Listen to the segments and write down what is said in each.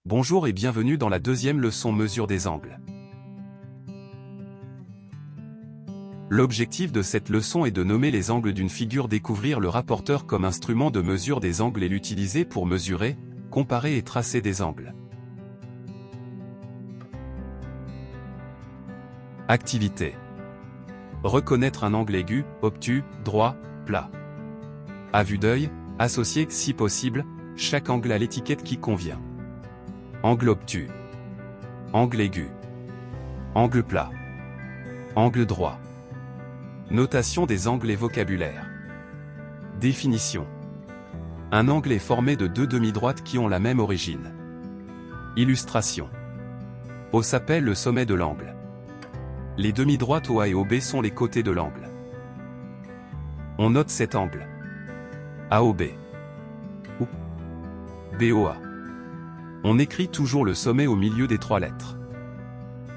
Bonjour et bienvenue dans la deuxième leçon mesure des angles. L'objectif de cette leçon est de nommer les angles d'une figure, découvrir le rapporteur comme instrument de mesure des angles et l'utiliser pour mesurer, comparer et tracer des angles. Activité. Reconnaître un angle aigu, obtus, droit, plat. À vue d'œil, associer, si possible, chaque angle à l'étiquette qui convient. Angle obtus. Angle aigu. Angle plat. Angle droit. Notation des angles et vocabulaire. Définition. Un angle est formé de deux demi-droites qui ont la même origine. Illustration. O s'appelle le sommet de l'angle. Les demi-droites OA et OB sont les côtés de l'angle. On note cet angle. AOB. Ou BOA. On écrit toujours le sommet au milieu des trois lettres.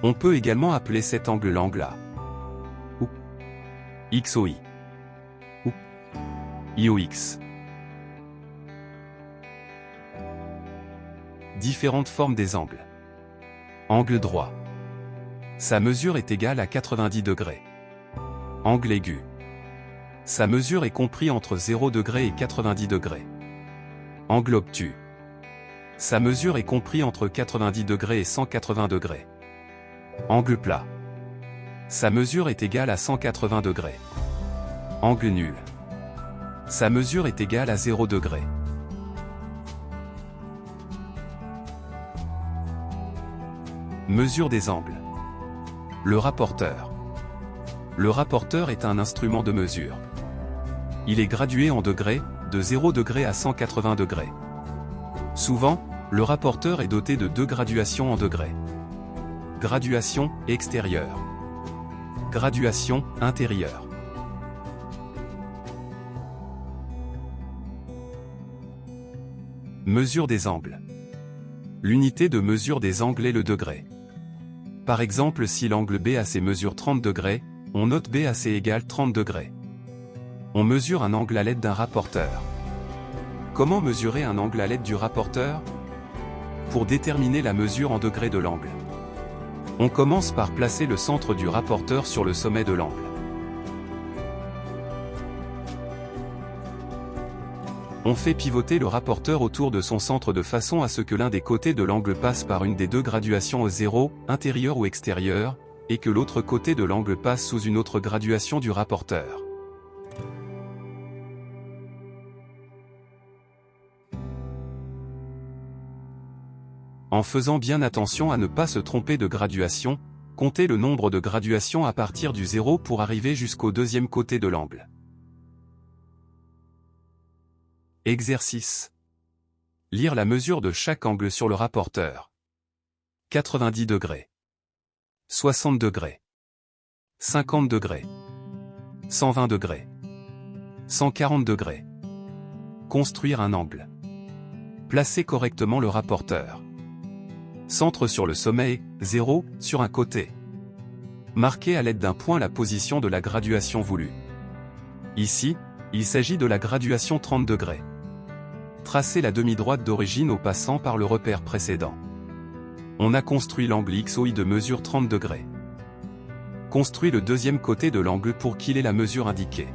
On peut également appeler cet angle l'angle A. Ou XOI. Ou IOX. Différentes formes des angles. Angle droit. Sa mesure est égale à 90 degrés. Angle aigu. Sa mesure est comprise entre 0 degrés et 90 degrés. Angle obtus. Sa mesure est comprise entre 90 degrés et 180 degrés. Angle plat. Sa mesure est égale à 180 degrés. Angle nul. Sa mesure est égale à 0 degrés. Mesure des angles. Le rapporteur. Le rapporteur est un instrument de mesure. Il est gradué en degrés, de 0 degré à 180 degrés. Souvent, le rapporteur est doté de deux graduations en degrés. Graduation extérieure. Graduation intérieure. Mesure des angles. L'unité de mesure des angles est le degré. Par exemple, si l'angle BAC mesure 30 degrés, on note BAC égale 30 degrés. On mesure un angle à l'aide d'un rapporteur. Comment mesurer un angle à l'aide du rapporteur? Pour déterminer la mesure en degrés de l'angle, on commence par placer le centre du rapporteur sur le sommet de l'angle. On fait pivoter le rapporteur autour de son centre de façon à ce que l'un des côtés de l'angle passe par une des deux graduations au 0, intérieure ou extérieure, et que l'autre côté de l'angle passe sous une autre graduation du rapporteur. En faisant bien attention à ne pas se tromper de graduation, comptez le nombre de graduations à partir du 0 pour arriver jusqu'au deuxième côté de l'angle. Exercice. Lire la mesure de chaque angle sur le rapporteur. 90 degrés. 60 degrés. 50 degrés. 120 degrés. 140 degrés. Construire un angle. Placer correctement le rapporteur. Centre sur le sommet, 0, sur un côté. Marquez à l'aide d'un point la position de la graduation voulue. Ici, il s'agit de la graduation 30 degrés. Tracez la demi-droite d'origine au passant par le repère précédent. On a construit l'angle XOI de mesure 30 degrés. Construis le deuxième côté de l'angle pour qu'il ait la mesure indiquée.